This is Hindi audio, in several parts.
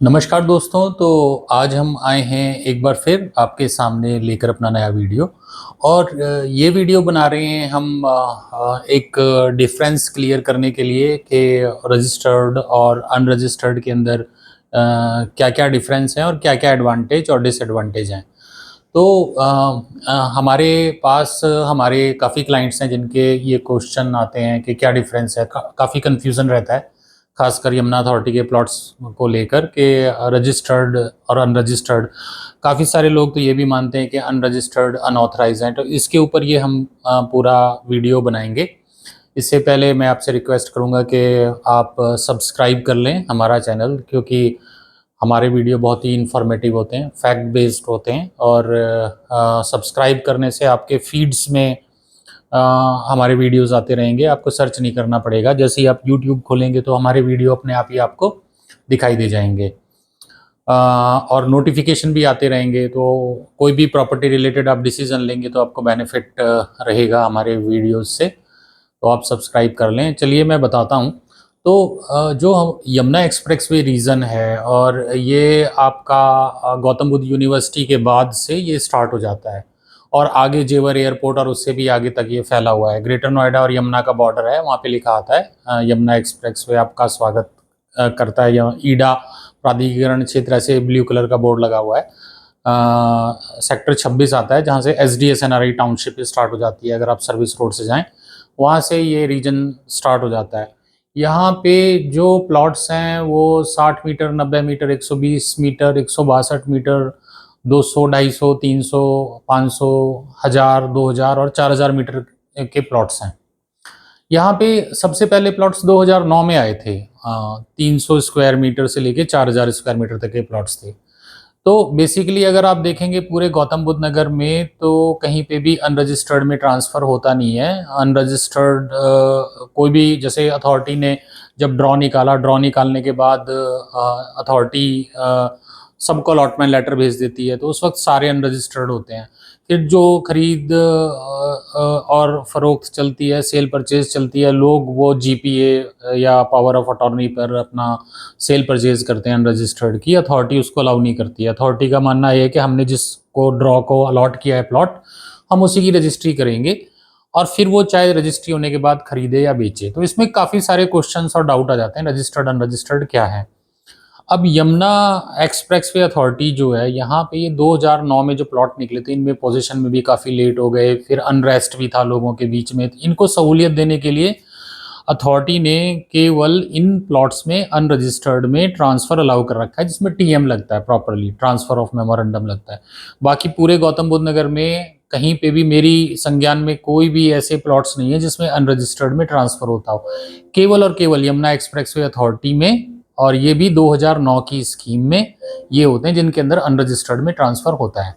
नमस्कार दोस्तों। तो आज हम आए हैं एक बार फिर आपके सामने लेकर अपना नया वीडियो। और ये वीडियो बना रहे हैं हम एक डिफरेंस क्लियर करने के लिए कि रजिस्टर्ड और अनरजिस्टर्ड के अंदर क्या क्या डिफरेंस है और क्या क्या एडवांटेज और डिसएडवांटेज हैं। तो हमारे पास हमारे काफ़ी क्लाइंट्स हैं जिनके ये क्वेश्चन आते हैं कि क्या डिफरेंस है। काफ़ी कन्फ्यूज़न रहता है, खासकर यमुना अथॉरिटी के प्लॉट्स को लेकर के रजिस्टर्ड और अनरजिस्टर्ड। काफ़ी सारे लोग तो ये भी मानते हैं कि अनरजिस्टर्ड अनऑथराइज हैं। तो इसके ऊपर ये हम पूरा वीडियो बनाएंगे। इससे पहले मैं आपसे रिक्वेस्ट करूंगा कि आप सब्सक्राइब कर लें हमारा चैनल, क्योंकि हमारे वीडियो बहुत ही इंफॉर्मेटिव होते हैं, फैक्ट बेस्ड होते हैं। और सब्सक्राइब करने से आपके फीड्स में हमारे वीडियोस आते रहेंगे, आपको सर्च नहीं करना पड़ेगा। जैसे ही आप यूट्यूब खोलेंगे तो हमारे वीडियो अपने आप ही आपको दिखाई दे जाएंगे। और नोटिफिकेशन भी आते रहेंगे, तो कोई भी प्रॉपर्टी रिलेटेड आप डिसीजन लेंगे तो आपको बेनिफिट रहेगा हमारे वीडियोस से। तो आप सब्सक्राइब कर लें। चलिए मैं बताता हूँ। तो जो यमुना एक्सप्रेसवे रीजन है, और ये आपका गौतम बुद्ध यूनिवर्सिटी के बाद से ये स्टार्ट हो जाता है और आगे जेवर एयरपोर्ट और उससे भी आगे तक ये फैला हुआ है। ग्रेटर नोएडा और यमुना का बॉर्डर है, वहाँ पे लिखा आता है यमुना एक्सप्रेसवे आपका स्वागत करता है। ईडा प्राधिकरण क्षेत्र, ऐसे ब्लू कलर का बोर्ड लगा हुआ है। सेक्टर 26 आता है, जहाँ से एसडीएस एनआरआई टाउनशिप स्टार्ट हो जाती है। अगर आप सर्विस रोड से जाएं, वहाँ से ये रीजन स्टार्ट हो जाता है। यहाँ पे जो प्लॉट्स हैं वो 60 मीटर, 90 मीटर, 120 मीटर, 162 मीटर, 200, 250, 300, 500, 1000, 2000 और 4000 मीटर के प्लॉट्स हैं। यहाँ पे सबसे पहले प्लॉट्स 2009 में आए थे। 300 स्क्वायर मीटर से लेके 4000 स्क्वायर मीटर तक के प्लॉट्स थे। तो बेसिकली अगर आप देखेंगे पूरे गौतम बुद्ध नगर में, तो कहीं पे भी अनरजिस्टर्ड में ट्रांसफ़र होता नहीं है। अनरजिस्टर्ड कोई भी, जैसे अथॉरिटी ने जब ड्रॉ निकाला, ड्रॉ निकालने के बाद अथॉरिटी सबको अलॉटमेंट लेटर भेज देती है, तो उस वक्त सारे अनरजिस्टर्ड होते हैं। फिर जो खरीद और फरोख्त चलती है, सेल परचेज चलती है, लोग वो जीपीए या पावर ऑफ अटॉर्नी पर अपना सेल परचेज करते हैं अनरजिस्टर्ड की। अथॉरिटी उसको अलाउ नहीं करती है। अथॉरिटी का मानना है कि हमने जिसको ड्रॉ को अलॉट किया है प्लॉट, हम उसी की रजिस्ट्री करेंगे और फिर वो चाहे रजिस्ट्री होने के बाद खरीदे या बेचे। तो इसमें काफ़ी सारे क्वेश्चंस और डाउट आ जाते हैं, रजिस्टर्ड अनरजिस्टर्ड क्या है। अब यमुना एक्सप्रेसवे अथॉरिटी जो है, यहाँ पे ये 2009 में जो प्लॉट निकले थे, इनमें पोजीशन में भी काफ़ी लेट हो गए, फिर अनरेस्ट भी था लोगों के बीच में। इनको सहूलियत देने के लिए अथॉरिटी ने केवल इन प्लॉट्स में अनरजिस्टर्ड में ट्रांसफ़र अलाउ कर रखा है, जिसमें टीएम लगता है, प्रॉपरली ट्रांसफ़र ऑफ मेमोरेंडम लगता है। बाकी पूरे गौतम बुद्ध नगर में कहीं पे भी मेरी संज्ञान में कोई भी ऐसे प्लॉट्स नहीं है जिसमें अनरजिस्टर्ड में ट्रांसफ़र होता हो। केवल और केवल यमुना एक्सप्रेसवे अथॉरिटी में, और ये भी 2009 की स्कीम में, ये होते हैं जिनके अंदर अनरजिस्टर्ड में ट्रांसफ़र होता है।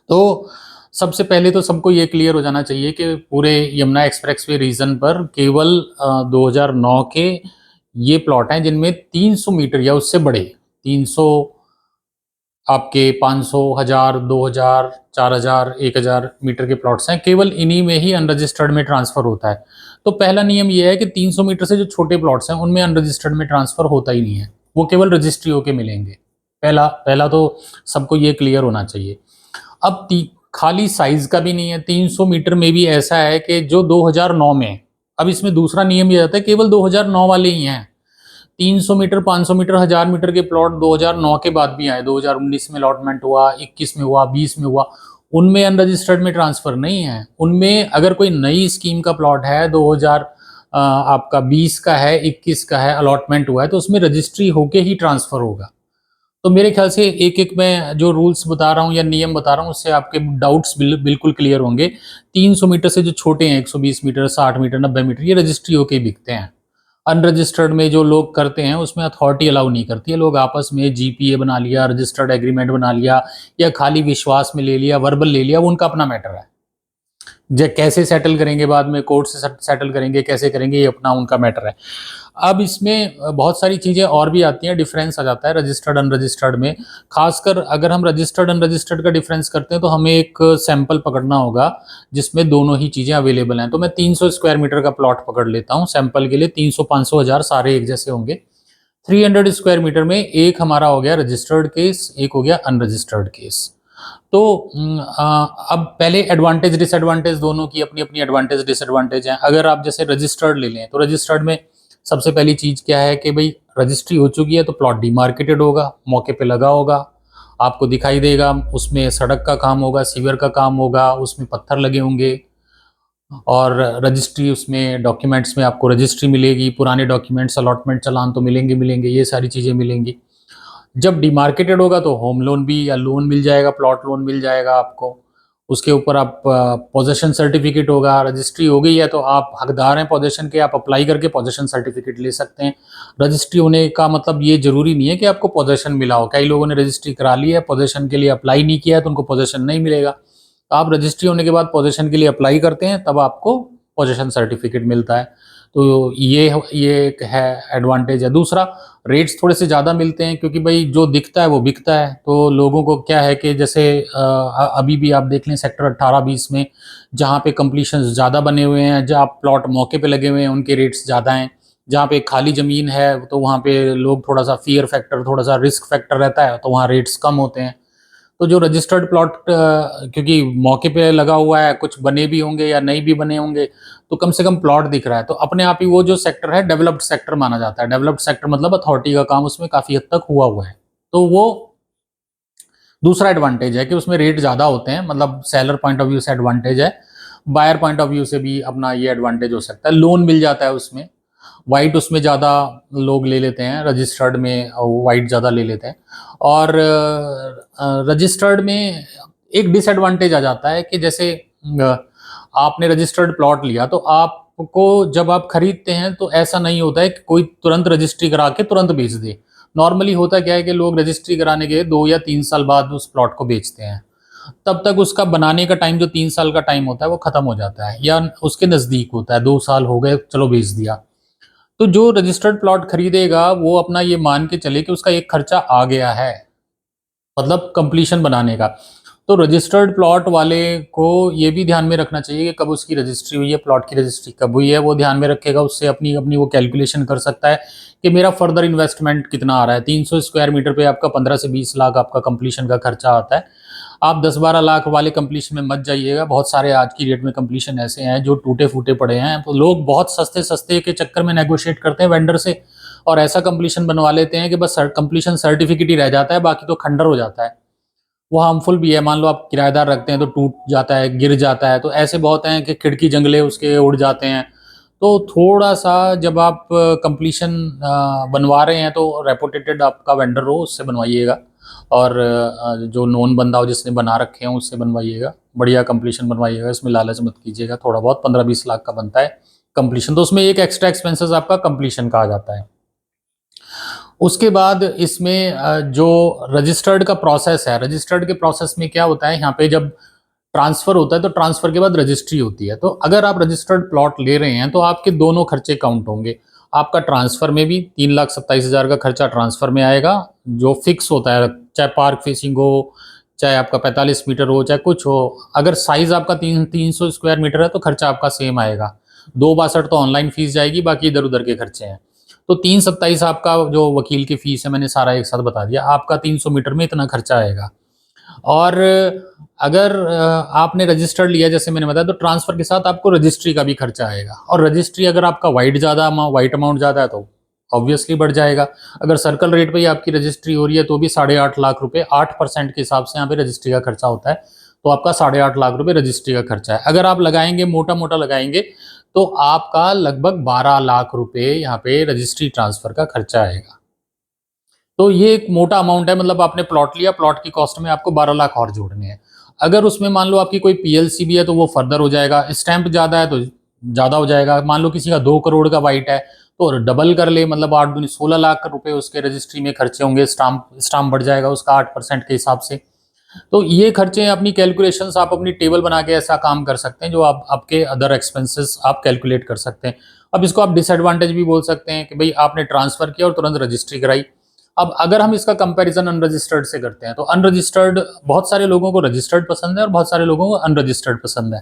तो सबसे पहले तो सबको ये क्लियर हो जाना चाहिए कि पूरे यमुना एक्सप्रेसवे रीजन पर केवल 2009 के ये प्लॉट हैं जिनमें 300 मीटर या उससे बड़े, 300, आपके 500, 1000, 2000, 4000, 1000 मीटर के प्लॉट्स हैं। केवल इन्हीं में ही अनरजिस्टर्ड में ट्रांसफ़र होता है। तो पहला नियम ये है कि 300 मीटर से जो छोटे प्लॉट्स हैं उनमें अनरजिस्टर्ड में ट्रांसफ़र होता ही नहीं है, वो केवल रजिस्ट्री होके मिलेंगे। पहला पहला तो सबको ये क्लियर होना चाहिए। अब खाली साइज का भी नहीं है, 300 मीटर में भी ऐसा है कि जो 2009 में, अब इसमें दूसरा नियम ये आता है केवल 2009 वाले ही हैं। 300 मीटर, 500 मीटर, 1000 मीटर के प्लॉट 2009 के बाद भी आए, 2019 में अलॉटमेंट हुआ, 21 में हुआ, 20 में हुआ, उनमें अनरजिस्टर्ड में ट्रांसफ़र नहीं है। उनमें अगर कोई नई स्कीम का प्लॉट है, 2000 आपका 20 का है, 21 का है, अलॉटमेंट हुआ है, तो उसमें रजिस्ट्री होके ही ट्रांसफ़र होगा। तो मेरे ख्याल से एक एक मैं जो रूल्स बता रहा हूँ या नियम बता रहा हूँ, उससे आपके डाउट्स बिल्कुल क्लियर होंगे। 300 मीटर से जो छोटे हैं, 120 मीटर, 60 मीटर, 90 मीटर, ये रजिस्ट्री होके बिकते हैं। अनरजिस्टर्ड में जो लोग करते हैं उसमें अथॉरिटी अलाउ नहीं करती है। लोग आपस में जीपीए बना लिया, रजिस्टर्ड एग्रीमेंट बना लिया, या खाली विश्वास में ले लिया, वर्बल ले लिया, वो उनका अपना मैटर है। कैसे सेटल करेंगे, बाद में कोर्ट से सेटल करेंगे, कैसे करेंगे, ये अपना उनका मैटर है। अब इसमें बहुत सारी चीज़ें और भी आती हैं, डिफरेंस आ जाता है रजिस्टर्ड अनरजिस्टर्ड में। खासकर अगर हम रजिस्टर्ड अनरजिस्टर्ड का डिफरेंस करते हैं तो हमें एक सैंपल पकड़ना होगा जिसमें दोनों ही चीज़ें अवेलेबल हैं। तो मैं 300 स्क्वायर मीटर का प्लॉट पकड़ लेता हूँ सैंपल के लिए। 300, 500, 1000 सारे एक जैसे होंगे। 300 स्क्वायर मीटर में एक हमारा हो गया रजिस्टर्ड केस, एक हो गया अनरजिस्टर्ड केस। तो अब पहले एडवांटेज डिसएडवांटेज दोनों की अपनी अपनी एडवांटेज डिसएडवांटेज हैं। अगर आप जैसे रजिस्टर्ड ले लें तो रजिस्टर्ड में सबसे पहली चीज़ क्या है कि भाई रजिस्ट्री हो चुकी है तो प्लॉट डीमार्केटेड होगा, मौके पे लगा होगा, आपको दिखाई देगा, उसमें सड़क का काम होगा, सीवर का काम होगा, उसमें पत्थर लगे होंगे, और रजिस्ट्री उसमें डॉक्यूमेंट्स में आपको रजिस्ट्री मिलेगी, पुराने डॉक्यूमेंट्स अलॉटमेंट चालान तो मिलेंगे, ये सारी चीज़ें मिलेंगी। जब डिमार्केटेड होगा तो होम लोन भी या लोन मिल जाएगा, प्लॉट लोन मिल जाएगा आपको। उसके ऊपर आप पोजेशन सर्टिफिकेट होगा, रजिस्ट्री हो गई है तो आप हकदार हैं पोजेशन के, आप अप्लाई करके पोजेशन सर्टिफिकेट ले सकते हैं। रजिस्ट्री होने का मतलब ये जरूरी नहीं है कि आपको पोजेशन मिला हो। कई लोगों ने रजिस्ट्री करा ली है, पोजेशन के लिए अप्लाई नहीं किया है तो उनको पोजेशन नहीं मिलेगा। तो आप रजिस्ट्री होने के बाद पोजेशन के लिए अप्लाई करते हैं तब आपको पोजेशन सर्टिफिकेट मिलता है। तो ये एक है एडवांटेज है। दूसरा, रेट्स थोड़े से ज़्यादा मिलते हैं क्योंकि भाई जो दिखता है वो बिकता है। तो लोगों को क्या है कि जैसे अभी भी आप देख लें सेक्टर 18-20 में जहाँ पे कंप्लीशन ज़्यादा बने हुए हैं, जहाँ प्लॉट मौके पे लगे हुए हैं, उनके रेट्स ज़्यादा हैं। जहाँ पे खाली ज़मीन है तो वहाँ पे लोग थोड़ा सा फियर फैक्टर, थोड़ा सा रिस्क फैक्टर रहता है तो वहाँ रेट्स कम होते हैं। तो जो रजिस्टर्ड प्लॉट क्योंकि मौके पे लगा हुआ है, कुछ बने भी होंगे या नहीं भी बने होंगे, तो कम से कम प्लॉट दिख रहा है, तो अपने आप ही वो जो सेक्टर है डेवलप्ड सेक्टर माना जाता है। डेवलप्ड सेक्टर मतलब अथॉरिटी का काम उसमें काफ़ी हद तक हुआ है। तो वो दूसरा एडवांटेज है कि उसमें रेट ज़्यादा होते हैं, मतलब सेलर पॉइंट ऑफ व्यू से एडवांटेज है। बायर पॉइंट ऑफ व्यू से भी अपना ये एडवांटेज हो सकता है, लोन मिल जाता है उसमें। वाइट उसमें ज़्यादा लोग ले लेते हैं, रजिस्टर्ड में वाइट ज़्यादा ले लेते हैं। और रजिस्टर्ड में एक डिसएडवांटेज आ जाता है कि जैसे आपने रजिस्टर्ड प्लॉट लिया तो आपको जब आप खरीदते हैं तो ऐसा नहीं होता है कि कोई तुरंत रजिस्ट्री करा के तुरंत बेच दे। नॉर्मली होता क्या है कि लोग रजिस्ट्री कराने के 2 या 3 साल बाद उस प्लॉट को बेचते हैं। तब तक उसका बनाने का टाइम जो 3 साल का टाइम होता है वो खत्म हो जाता है या उसके नज़दीक होता है, 2 साल हो गए चलो बेच दिया। तो जो रजिस्टर्ड प्लॉट खरीदेगा वो अपना ये मान के चले कि उसका एक खर्चा आ गया है, मतलब कंप्लीशन बनाने का। तो रजिस्टर्ड प्लॉट वाले को ये भी ध्यान में रखना चाहिए कि कब उसकी रजिस्ट्री हुई है, प्लॉट की रजिस्ट्री कब हुई है, वो ध्यान में रखेगा। उससे अपनी अपनी वो कैलकुलेशन कर सकता है कि मेरा फर्दर इन्वेस्टमेंट कितना आ रहा है। 300 स्क्वायर मीटर पे आपका 15 से 20 लाख आपका कंप्लीशन का खर्चा आता है। आप 10-12 लाख वाले कंप्लीशन में मत जाइएगा। बहुत सारे आज की डेट में कंप्लीशन ऐसे हैं जो टूटे फूटे पड़े हैं, तो लोग बहुत सस्ते सस्ते के चक्कर में नेगोशिएट करते हैं वेंडर से और ऐसा कंप्लीशन बनवा लेते हैं कि बस कंप्लीशन सर्टिफिकेट ही रह जाता है, बाकी तो खंडर हो जाता है। वो हार्मफुल भी है। मान लो आप किराएदार रखते हैं तो टूट जाता है, गिर जाता है, तो ऐसे बहुत हैं कि खिड़की जंगले उसके उड़ जाते हैं। तो थोड़ा सा जब आप कंप्लीशन बनवा रहे हैं तो रेपुटेटेड आपका वेंडर हो उससे बनवाइएगा, और जो नोन बंदा हो जिसने बना रखे हैं उससे बनवाइएगा। बढ़िया कंप्लीशन बनवाइएगा, इसमें लालच मत कीजिएगा। थोड़ा बहुत 15-20 लाख का बनता है कंप्लीशन, तो उसमें एक एक्स्ट्रा एक्सपेंसेस आपका कंप्लीशन का आ जाता है। उसके बाद इसमें जो रजिस्टर्ड का प्रोसेस है, रजिस्टर्ड के प्रोसेस में क्या होता है, यहाँ पे जब ट्रांसफर होता है तो ट्रांसफर के बाद रजिस्ट्री होती है। तो अगर आप रजिस्टर्ड प्लॉट ले रहे हैं तो आपके दोनों खर्चे काउंट होंगे। आपका ट्रांसफर में भी 3,27,000 का खर्चा ट्रांसफर में आएगा, जो फिक्स होता है, चाहे पार्क फेसिंग हो, चाहे आपका 45 मीटर हो, चाहे कुछ हो। अगर साइज आपका 300 स्क्वायर मीटर है तो खर्चा आपका सेम आएगा। 2,62 तो ऑनलाइन फीस जाएगी, बाकी इधर उधर के खर्चे हैं। तो 3,27 आपका जो वकील की फीस है, मैंने सारा एक साथ बता दिया। आपका 300 मीटर में इतना खर्चा आएगा। और अगर आपने रजिस्टर्ड लिया जैसे मैंने बताया, तो ट्रांसफर के साथ आपको रजिस्ट्री का भी खर्चा आएगा। और रजिस्ट्री अगर आपका वाइट अमाउंट ज़्यादा है तो ऑब्वियसली बढ़ जाएगा। अगर सर्कल रेट पे ही आपकी रजिस्ट्री हो रही है तो भी 8.5 लाख रुपए, 8% के हिसाब से यहाँ पे रजिस्ट्री का खर्चा होता है, तो आपका 8.5 लाख रुपए रजिस्ट्री का खर्चा है। अगर आप लगाएंगे मोटा मोटा लगाएंगे तो आपका लगभग 12 लाख रुपए यहाँ पे रजिस्ट्री ट्रांसफर का खर्चा आएगा। तो ये एक मोटा अमाउंट है, मतलब आपने प्लॉट लिया, प्लॉट की कॉस्ट में आपको 12 लाख और जोड़ने हैं। अगर उसमें मान लो आपकी कोई पीएलसी भी है तो वो फर्दर हो जाएगा। स्टैंप ज़्यादा है तो ज़्यादा हो जाएगा। मान लो किसी का 2 करोड़ का वाइट है तो डबल कर ले, मतलब 8 दूनी 16 लाख रुपए उसके रजिस्ट्री में खर्चे होंगे। स्टाम्प बढ़ जाएगा उसका 8% के हिसाब से। तो ये खर्चे अपनी कैलकुलेशंस आप अपनी टेबल बना के ऐसा काम कर सकते हैं जो आप आपके अदर एक्सपेंसेस आप कैलकुलेट कर सकते हैं। अब इसको आप डिसएडवांटेज भी बोल सकते हैं कि भाई आपने ट्रांसफर किया और तुरंत रजिस्ट्री कराई। अब अगर हम इसका कंपैरिजन अनरजिस्टर्ड से करते हैं तो अनरजिस्टर्ड, बहुत सारे लोगों को रजिस्टर्ड पसंद है और बहुत सारे लोगों को अनरजिस्टर्ड पसंद है।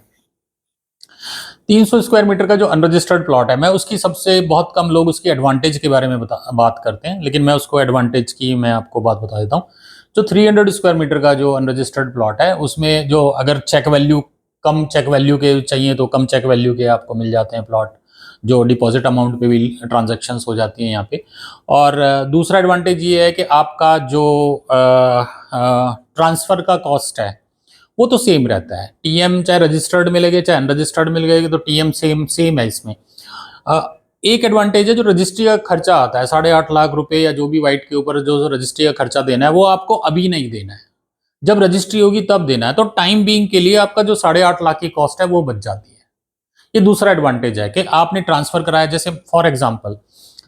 300 स्क्वायर मीटर का जो अनरजिस्टर्ड प्लॉट है, मैं उसकी सबसे बहुत कम लोग उसकी एडवांटेज के बारे में बात करते हैं, लेकिन मैं उसको एडवांटेज की मैं आपको बात बता देता हूँ। जो 300 स्क्वायर मीटर का जो अनरजिस्टर्ड प्लॉट है, उसमें जो अगर चेक वैल्यू कम चेक वैल्यू के चाहिए तो कम चेक वैल्यू के आपको मिल जाते हैं प्लॉट, जो डिपॉजिट अमाउंट पे भी ट्रांजैक्शंस हो जाती हैं यहाँ पे। और दूसरा एडवांटेज ये है कि आपका जो ट्रांसफ़र का कॉस्ट है वो तो सेम रहता है। टीएम चाहे रजिस्टर्ड मिलेगा चाहे अनरजिस्टर्ड मिलेगा, तो टीएम सेम सेम है इसमें। एक एडवांटेज है जो रजिस्ट्री का खर्चा आता है 8.5 लाख रुपए या जो भी वाइट के ऊपर जो रजिस्ट्री का खर्चा देना है, वो आपको अभी नहीं देना है, जब रजिस्ट्री होगी तब देना है। तो टाइम बीइंग के लिए आपका जो 8.5 लाख की कॉस्ट है वो बच जाती है। ये दूसरा एडवांटेज है कि आपने ट्रांसफर कराया, जैसे फॉर एग्जांपल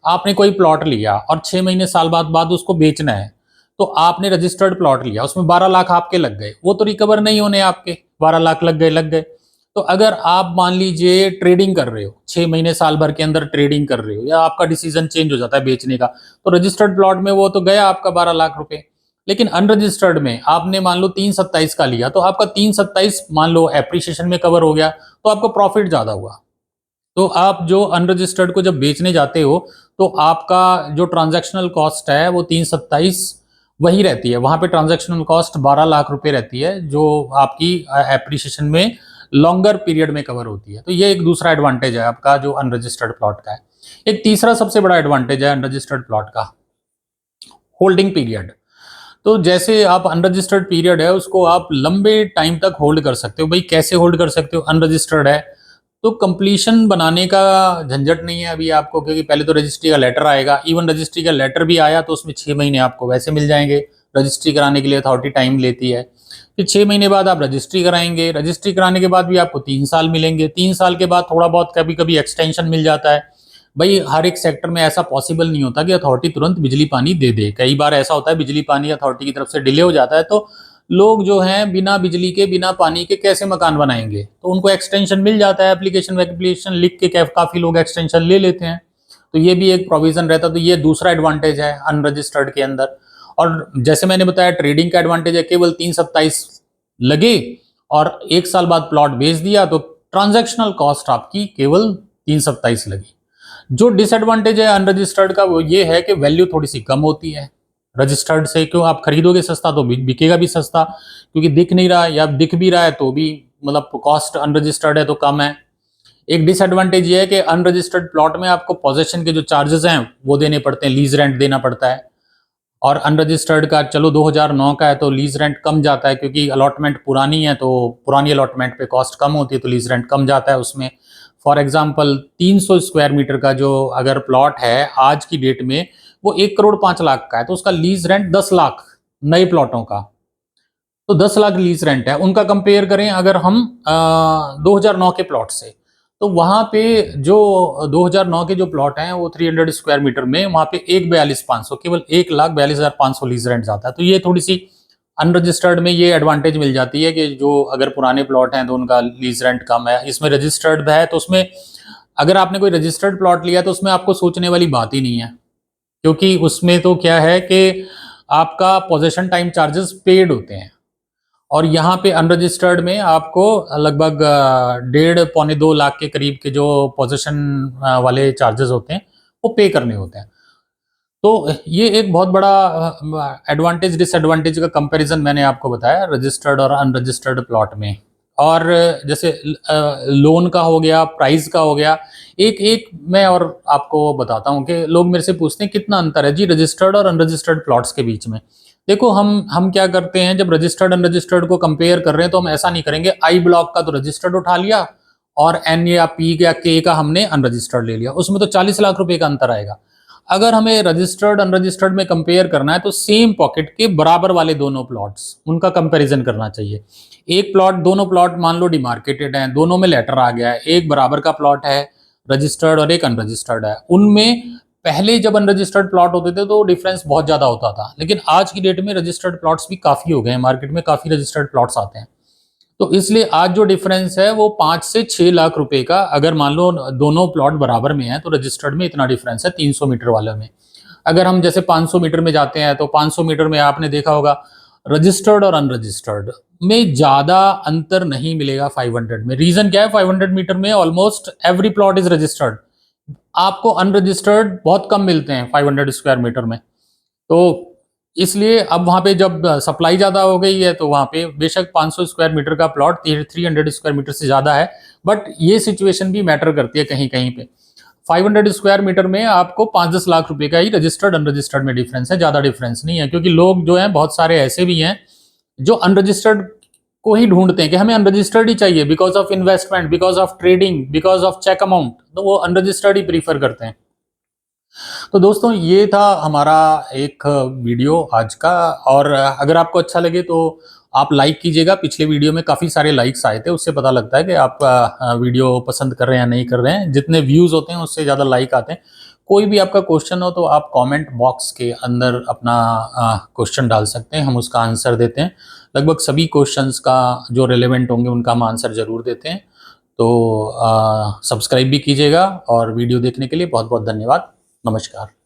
आपने कोई प्लॉट लिया और 6 महीने साल बाद उसको बेचना है, तो आपने रजिस्टर्ड प्लॉट लिया, उसमें 12 लाख आपके लग गए, वो तो रिकवर नहीं होने आपके, 12 लाख लग गए। तो अगर आप मान लीजिए ट्रेडिंग कर रहे हो, 6 महीने साल भर के अंदर ट्रेडिंग कर रहे हो, या आपका डिसीजन चेंज हो जाता है बेचने का, तो रजिस्टर्ड प्लॉट में वो तो गया आपका 12 लाख रुपए। लेकिन अनरजिस्टर्ड में आपने मान लो 327 का लिया, तो आपका 327 मान लो एप्रिसिएशन में कवर हो गया, तो आपको प्रॉफिट ज्यादा हुआ। तो आप जो अनरजिस्टर्ड को जब बेचने जाते हो, तो आपका जो ट्रांजैक्शनल कॉस्ट है वो 327 वही रहती है, वहां पे ट्रांजैक्शनल कॉस्ट 12 लाख रुपए रहती है, जो आपकी एप्रिसिएशन में लॉन्गर पीरियड में कवर होती है। तो ये एक दूसरा एडवांटेज है आपका जो अनरजिस्टर्ड प्लॉट का है। एक तीसरा सबसे बड़ा एडवांटेज है अनरजिस्टर्ड प्लॉट का, होल्डिंग पीरियड। तो जैसे आप अनरजिस्टर्ड पीरियड है उसको आप लंबे टाइम तक होल्ड कर सकते हो। भाई कैसे होल्ड कर सकते हो? अनरजिस्टर्ड है तो कंप्लीशन बनाने का झंझट नहीं है अभी आपको, क्योंकि पहले तो रजिस्ट्री का लेटर आएगा। इवन रजिस्ट्री का लेटर भी आया तो उसमें 6 महीने आपको वैसे मिल जाएंगे, रजिस्ट्री कराने के लिए अथॉरिटी टाइम लेती है। फिर 6 महीने बाद आप रजिस्ट्री कराएंगे, रजिस्ट्री कराने के बाद भी आपको 3 साल मिलेंगे, 3 साल के बाद थोड़ा बहुत कभी कभी एक्सटेंशन मिल जाता है। भाई हर एक सेक्टर में ऐसा पॉसिबल नहीं होता कि अथॉरिटी तुरंत बिजली पानी दे दे, कई बार ऐसा होता है बिजली पानी अथॉरिटी की तरफ से डिले हो जाता है, तो लोग जो हैं बिना बिजली के बिना पानी के कैसे मकान बनाएंगे, तो उनको एक्सटेंशन मिल जाता है, एप्लीकेशन वैप्लीकेशन लिख के काफी लोग एक्सटेंशन ले लेते हैं। तो ये भी एक प्रोविजन रहता है। तो ये दूसरा एडवांटेज है अनरजिस्टर्ड के अंदर। और जैसे मैंने बताया ट्रेडिंग का एडवांटेज है, केवल 327 लगे और 1 साल बाद प्लॉट बेच दिया तो ट्रांजैक्शनल कॉस्ट आपकी केवल 327 लगी। जो डिसएडवांटेज है अनरजिस्टर्ड का वो ये है कि वैल्यू थोड़ी सी कम होती है रजिस्टर्ड से। क्यों? आप खरीदोगे सस्ता तो बिकेगा भी सस्ता, क्योंकि दिख नहीं रहा, या दिख भी रहा है तो भी मतलब कॉस्ट अनरजिस्टर्ड है तो कम है। एक डिसएडवांटेज ये है कि अनरजिस्टर्ड प्लॉट में आपको पोजेशन के जो चार्जेस हैं वो देने पड़ते हैं, लीज रेंट देना पड़ता है। और अनरजिस्टर्ड का चलो 2009 का है तो लीज रेंट कम जाता है, क्योंकि अलॉटमेंट पुरानी है तो पुरानी अलॉटमेंट पे कॉस्ट कम होती है तो लीज रेंट कम जाता है उसमें। फॉर एग्जांपल 300 स्क्वायर मीटर का जो अगर प्लॉट है आज की डेट में वो 1,05,00,000 का है, तो उसका लीज रेंट 10 लाख नए प्लॉटों का, तो 10 लाख लीज रेंट है। उनका कंपेयर करें अगर हम 2009 के प्लॉट से, तो वहां पे जो 2009 के जो प्लॉट हैं वो 300 स्क्वायर मीटर में वहां पे 1,42,500 केवल 1,42,500 लीज रेंट जाता है। तो ये थोड़ी सी अनरजिस्टर्ड में ये एडवांटेज मिल जाती है कि जो अगर पुराने प्लॉट हैं तो उनका लीज रेंट कम है। इसमें रजिस्टर्ड है तो उसमें अगर आपने कोई रजिस्टर्ड प्लॉट लिया तो उसमें आपको सोचने वाली बात ही नहीं है, क्योंकि उसमें तो क्या है कि आपका पोजेशन टाइम चार्जेस पेड होते हैं, और यहाँ पे अनरजिस्टर्ड में आपको लगभग 1.5 पौने 2 लाख के करीब के जो पोजेशन वाले चार्जेस होते हैं वो पे करने होते हैं। तो ये एक बहुत बड़ा एडवांटेज डिसएडवांटेज का कंपैरिजन मैंने आपको बताया रजिस्टर्ड और अनरजिस्टर्ड प्लॉट में। और जैसे लोन का हो गया, प्राइस का हो गया, एक एक मैं और आपको बताता हूँ कि लोग मेरे से पूछते हैं कितना अंतर है जी रजिस्टर्ड और अनरजिस्टर्ड प्लॉट्स के बीच में। देखो हम क्या करते हैं, जब रजिस्टर्ड अनरजिस्टर्ड को कंपेयर कर रहे हैं तो हम ऐसा नहीं करेंगे आई ब्लॉक का तो रजिस्टर्ड उठा लिया और एन या पी या के का हमने अनरजिस्टर्ड ले लिया, उसमें तो 40 लाख रुपए का अंतर आएगा। अगर हमें रजिस्टर्ड अनरजिस्टर्ड में कंपेयर करना है तो सेम पॉकेट के बराबर वाले दोनों प्लॉट्स उनका कंपैरिजन करना चाहिए। एक प्लॉट, दोनों प्लॉट मान लो डिमार्केटेड हैं, दोनों में लेटर आ गया है, एक बराबर का प्लॉट है रजिस्टर्ड और एक अनरजिस्टर्ड है। उनमें पहले जब अनरजिस्टर्ड प्लॉट होते थे तो डिफरेंस बहुत ज्यादा होता था, लेकिन आज की डेट में रजिस्टर्ड प्लॉट्स भी काफी हो गए हैं, मार्केट में काफी रजिस्टर्ड प्लॉट्स आते हैं। तो इसलिए आज जो डिफरेंस है वो 5 से 6 लाख रुपए का, अगर मान लो दोनों प्लॉट बराबर में है तो रजिस्टर्ड में इतना डिफरेंस है 300 मीटर वाले में। अगर हम जैसे 500 मीटर में जाते हैं तो 500 मीटर में आपने देखा होगा रजिस्टर्ड और अनरजिस्टर्ड में ज़्यादा अंतर नहीं मिलेगा 500 में। रीज़न क्या है, 500 मीटर में almost every plot is registered, आपको अनरजिस्टर्ड बहुत कम मिलते हैं 500 स्क्वायर मीटर में। तो इसलिए अब वहाँ पे जब सप्लाई ज़्यादा हो गई है तो वहाँ पे बेशक 500 स्क्वायर मीटर का प्लॉट 300 स्क्वायर मीटर से ज़्यादा है, बट ये सिचुएशन भी मैटर करती है कहीं कहीं पे। 500 स्क्वायर मीटर में आपको 5-10 लाख रुपए का ही रजिस्टर्ड अनरजिस्टर्ड में डिफरेंस है, ज़्यादा डिफरेंस नहीं है। क्योंकि लोग जो हैं बहुत सारे ऐसे भी हैं जो अनरजिस्टर्ड को ही ढूंढते हैं कि हमें अनरजिस्टर्ड ही चाहिए, because of investment, because of trading, because of check amount, तो वो अनरजिस्टर्ड ही प्रीफर करते हैं। तो दोस्तों ये था हमारा एक वीडियो आज का, और अगर आपको अच्छा लगे तो आप लाइक कीजिएगा। पिछले वीडियो में काफ़ी सारे लाइक्स आए थे, उससे पता लगता है कि आप वीडियो पसंद कर रहे हैं या नहीं कर रहे हैं। जितने व्यूज़ होते हैं उससे ज़्यादा लाइक आते हैं। कोई भी आपका क्वेश्चन हो तो आप कमेंट बॉक्स के अंदर अपना क्वेश्चन डाल सकते हैं, हम उसका आंसर देते हैं। लगभग सभी क्वेश्चंस का जो रिलेवेंट होंगे उनका हम आंसर ज़रूर देते हैं। तो सब्सक्राइब भी कीजिएगा, और वीडियो देखने के लिए बहुत बहुत धन्यवाद। नमस्कार।